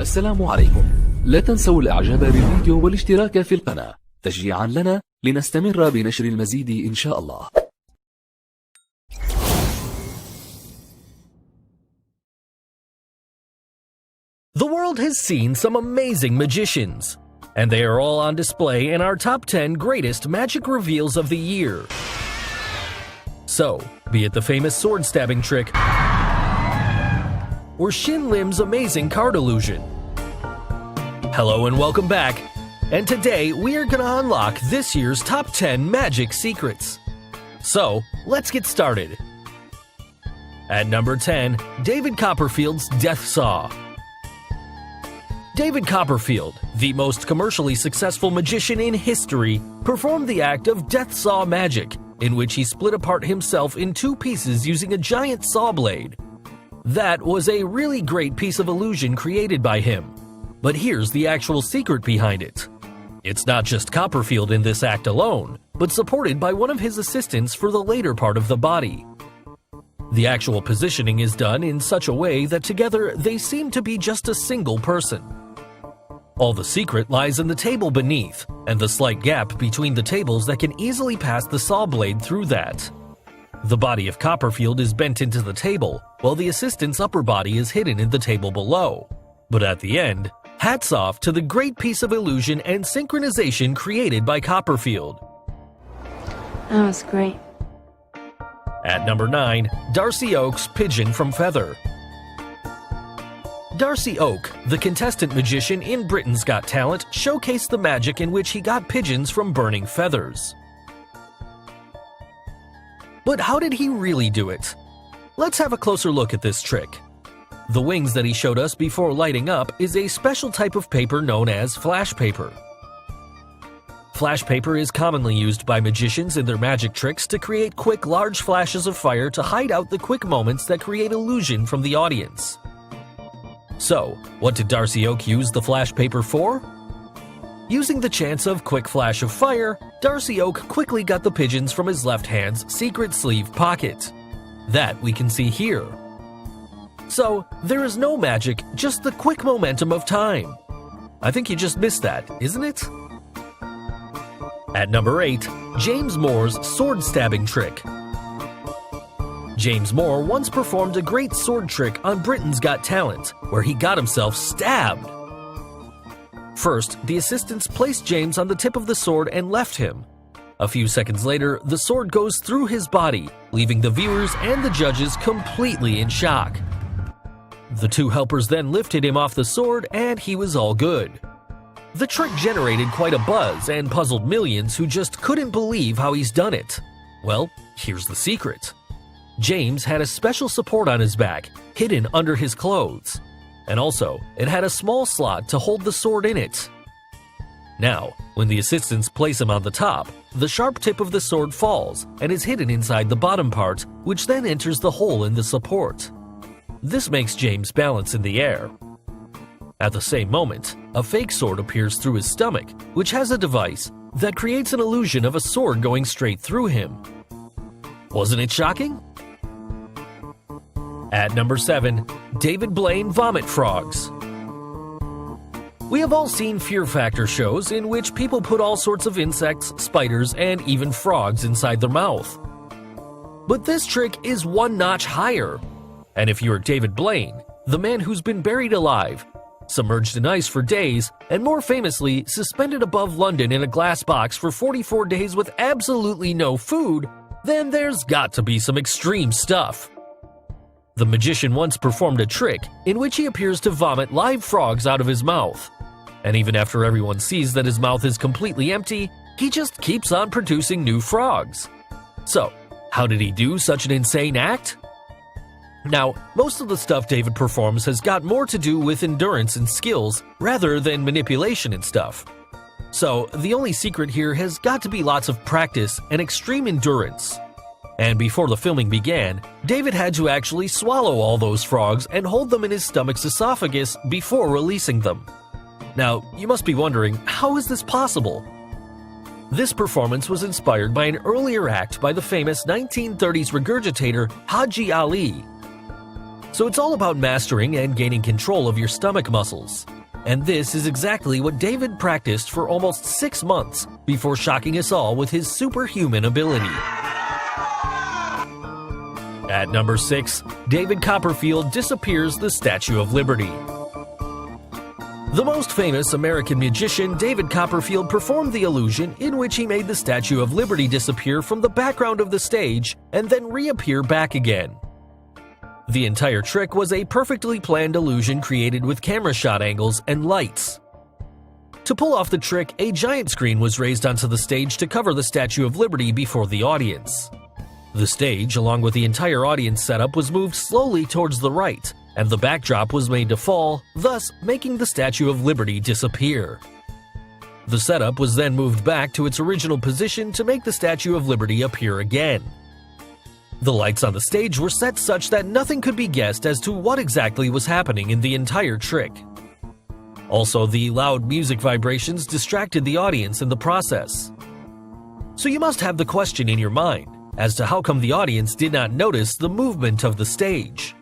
السلام عليكم. لا تنسوا الاعجاب بالفيديو والاشتراك في القناة تشجيعا لنا لنستمر بنشر المزيد إن شاء الله. The world has seen some amazing magicians, and they are all on display in our top 10 greatest magic reveals of the year. So, be it the famous sword stabbing trick or Shin Lim's amazing card illusion. Hello and welcome back, and today we are gonna unlock this year's top 10 magic secrets. So, let's get started. At number 10, David Copperfield's Death Saw. David Copperfield, the most commercially successful magician in history, performed the act of death saw magic, in which he split apart himself in two pieces using a giant saw blade. That was a really great piece of illusion created by him. But here's the actual secret behind it. It's not just Copperfield in this act alone, but supported by one of his assistants for the later part of the body. The actual positioning is done in such a way that together they seem to be just a single person. All the secret lies in the table beneath, and the slight gap between the tables that can easily pass the saw blade through that. The body of Copperfield is bent into the table, while the assistant's upper body is hidden in the table below. But at the end, hats off to the great piece of illusion and synchronization created by Copperfield. That was great. At number 9, Darcy Oak's Pigeon from Feather. Darcy Oak, the contestant magician in Britain's Got Talent, showcased the magic in which he got pigeons from burning feathers. But how did he really do it? Let's have a closer look at this trick. The wings that he showed us before lighting up is a special type of paper known as flash paper. Flash paper is commonly used by magicians in their magic tricks to create quick, large flashes of fire to hide out the quick moments that create illusion from the audience. So, what did Darcy Oak use the flash paper for? Using the chance of quick flash of fire, Darcy Oak quickly got the pigeons from his left hand's secret sleeve pocket. That we can see here. So, there is no magic, just the quick momentum of time. I think you just missed that, isn't it? At number 8, James Moore's sword stabbing trick. James Moore once performed a great sword trick on Britain's Got Talent, where he got himself stabbed. First, the assistants placed James on the tip of the sword and left him. A few seconds later, the sword goes through his body, leaving the viewers and the judges completely in shock. The two helpers then lifted him off the sword and he was all good. The trick generated quite a buzz and puzzled millions who just couldn't believe how he's done it. Well, here's the secret. James had a special support on his back, hidden under his clothes. And also, it had a small slot to hold the sword in it. Now, when the assistants place him on the top, the sharp tip of the sword falls and is hidden inside the bottom part, which then enters the hole in the support. This makes James balance in the air. At the same moment, a fake sword appears through his stomach, which has a device that creates an illusion of a sword going straight through him. Wasn't it shocking? At number 7, David Blaine Vomit Frogs. We have all seen Fear Factor shows in which people put all sorts of insects, spiders, and even frogs inside their mouth. But this trick is one notch higher. And if you're David Blaine, the man who's been buried alive, submerged in ice for days, and more famously suspended above London in a glass box for 44 days with absolutely no food, then there's got to be some extreme stuff. The magician once performed a trick in which he appears to vomit live frogs out of his mouth. And even after everyone sees that his mouth is completely empty, he just keeps on producing new frogs. So, how did he do such an insane act? Now, most of the stuff David performs has got more to do with endurance and skills rather than manipulation and stuff. So, the only secret here has got to be lots of practice and extreme endurance. And before the filming began, David had to actually swallow all those frogs and hold them in his stomach's esophagus before releasing them. Now, you must be wondering, how is this possible? This performance was inspired by an earlier act by the famous 1930s regurgitator Haji Ali. So it's all about mastering and gaining control of your stomach muscles. And this is exactly what David practiced for almost 6 months before shocking us all with his superhuman ability. At number 6, David Copperfield disappears the Statue of Liberty. The most famous American magician, David Copperfield, performed the illusion in which he made the Statue of Liberty disappear from the background of the stage and then reappear back again. The entire trick was a perfectly planned illusion created with camera shot angles and lights. To pull off the trick, a giant screen was raised onto the stage to cover the Statue of Liberty before the audience. The stage, along with the entire audience setup, was moved slowly towards the right, and the backdrop was made to fall, thus making the Statue of Liberty disappear. The setup was then moved back to its original position to make the Statue of Liberty appear again. The lights on the stage were set such that nothing could be guessed as to what exactly was happening in the entire trick. Also, the loud music vibrations distracted the audience in the process. So you must have the question in your mind as to how come the audience did not notice the movement of the stage.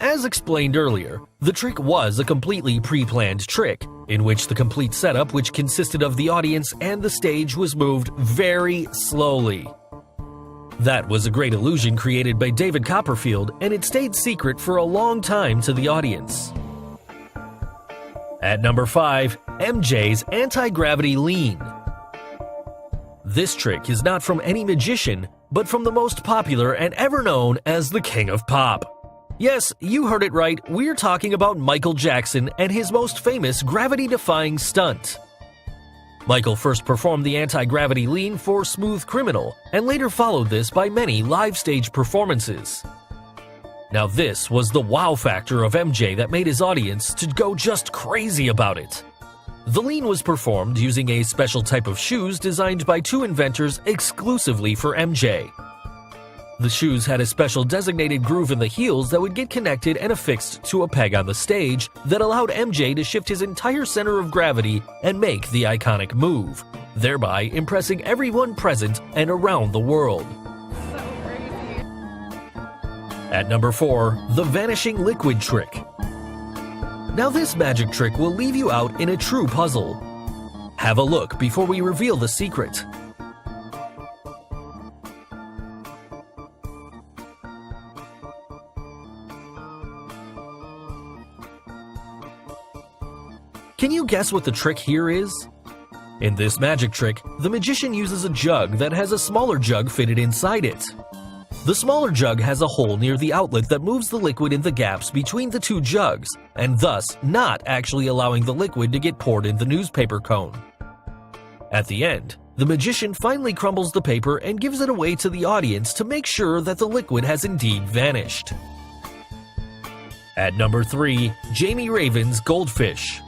As explained earlier, the trick was a completely pre-planned trick, in which the complete setup, which consisted of the audience and the stage, was moved very slowly. That was a great illusion created by David Copperfield, and it stayed secret for a long time to the audience. At number 5, MJ's anti-gravity lean. This trick is not from any magician, but from the most popular and ever known as the King of Pop. Yes, you heard it right, we're talking about Michael Jackson and his most famous gravity-defying stunt. Michael first performed the anti-gravity lean for Smooth Criminal, and later followed this by many live stage performances. Now this was the wow factor of MJ that made his audience to go just crazy about it. The lean was performed using a special type of shoes designed by 2 inventors exclusively for MJ. The shoes had a special designated groove in the heels that would get connected and affixed to a peg on the stage that allowed MJ to shift his entire center of gravity and make the iconic move, thereby impressing everyone present and around the world. At number 4, the vanishing liquid trick. Now this magic trick will leave you out in a true puzzle. Have a look before we reveal the secret. Can you guess what the trick here is? In this magic trick, the magician uses a jug that has a smaller jug fitted inside it. The smaller jug has a hole near the outlet that moves the liquid in the gaps between the 2 jugs, and thus not actually allowing the liquid to get poured in the newspaper cone. At the end, the magician finally crumbles the paper and gives it away to the audience to make sure that the liquid has indeed vanished. At number 3, Jamie Raven's goldfish.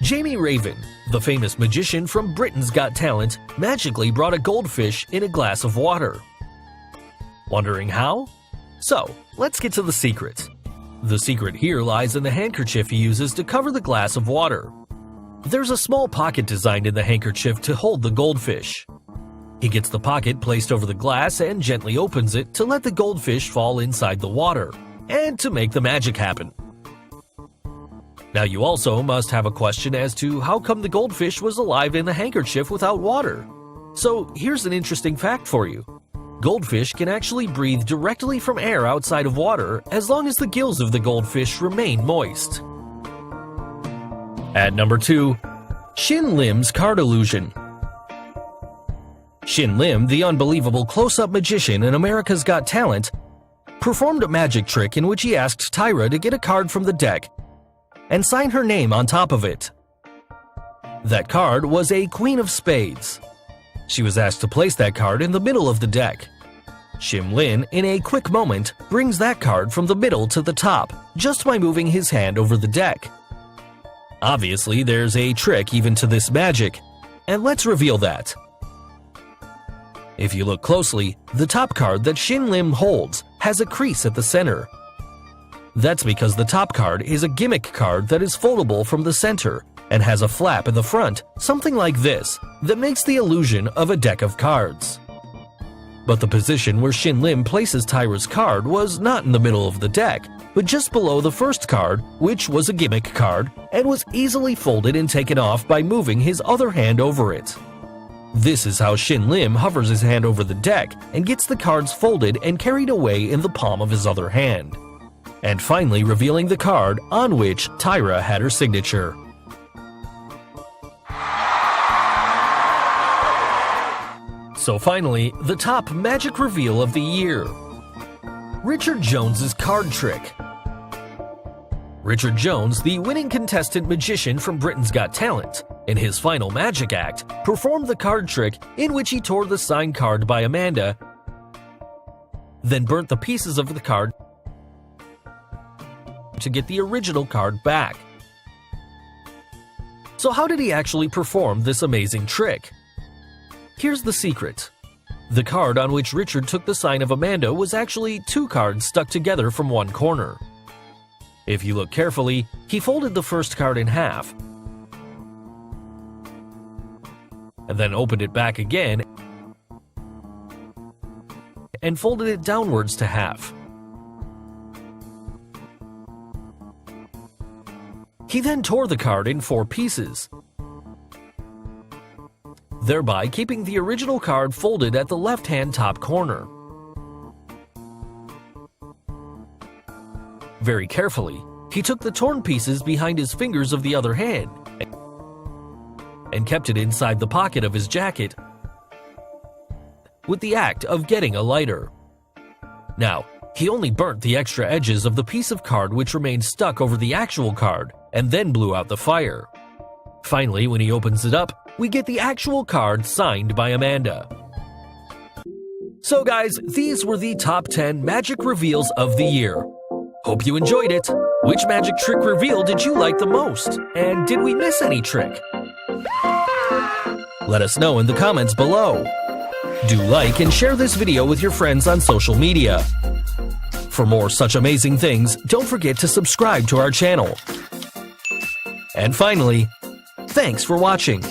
Jamie Raven, the famous magician from Britain's Got Talent, magically brought a goldfish in a glass of water. Wondering how? So, let's get to the secret. The secret here lies in the handkerchief he uses to cover the glass of water. There's a small pocket designed in the handkerchief to hold the goldfish. He gets the pocket placed over the glass and gently opens it to let the goldfish fall inside the water, and to make the magic happen. Now you also must have a question as to how come the goldfish was alive in the handkerchief without water. So here's an interesting fact for you. Goldfish can actually breathe directly from air outside of water as long as the gills of the goldfish remain moist. At number 2, Shin Lim's card illusion. Shin Lim, the unbelievable close-up magician in America's Got Talent, performed a magic trick in which he asked Tyra to get a card from the deck and sign her name on top of it. That card was a Queen of Spades. She was asked to place that card in the middle of the deck. Shin Lim, in a quick moment, brings that card from the middle to the top, just by moving his hand over the deck. Obviously, there's a trick even to this magic, and let's reveal that. If you look closely, the top card that Shin Lim holds has a crease at the center. That's because the top card is a gimmick card that is foldable from the center and has a flap in the front, something like this, that makes the illusion of a deck of cards. But the position where Shin Lim places Tyra's card was not in the middle of the deck, but just below the first card, which was a gimmick card, and was easily folded and taken off by moving his other hand over it. This is how Shin Lim hovers his hand over the deck and gets the cards folded and carried away in the palm of his other hand. And finally revealing the card on which Tyra had her signature. So finally, the top magic reveal of the year. Richard Jones's card trick. Richard Jones, the winning contestant magician from Britain's Got Talent, in his final magic act, performed the card trick in which he tore the signed card by Amanda, then burnt the pieces of the card to get the original card back. So how did he actually perform this amazing trick? Here's the secret. The card on which Richard took the sign of Amanda was actually two cards stuck together from one corner. If you look carefully, he folded the first card in half, and then opened it back again and folded it downwards to half. He then tore the card in 4 pieces, thereby keeping the original card folded at the left-hand top corner. Very carefully, he took the torn pieces behind his fingers of the other hand and kept it inside the pocket of his jacket with the act of getting a lighter. Now, he only burnt the extra edges of the piece of card which remained stuck over the actual card and then blew out the fire. Finally, when he opens it up, we get the actual card signed by Amanda. So guys, these were the top 10 magic reveals of the year. Hope you enjoyed it. Which magic trick reveal did you like the most? And did we miss any trick? Let us know in the comments below. Do like and share this video with your friends on social media. For more such amazing things, don't forget to subscribe to our channel. And finally, thanks for watching.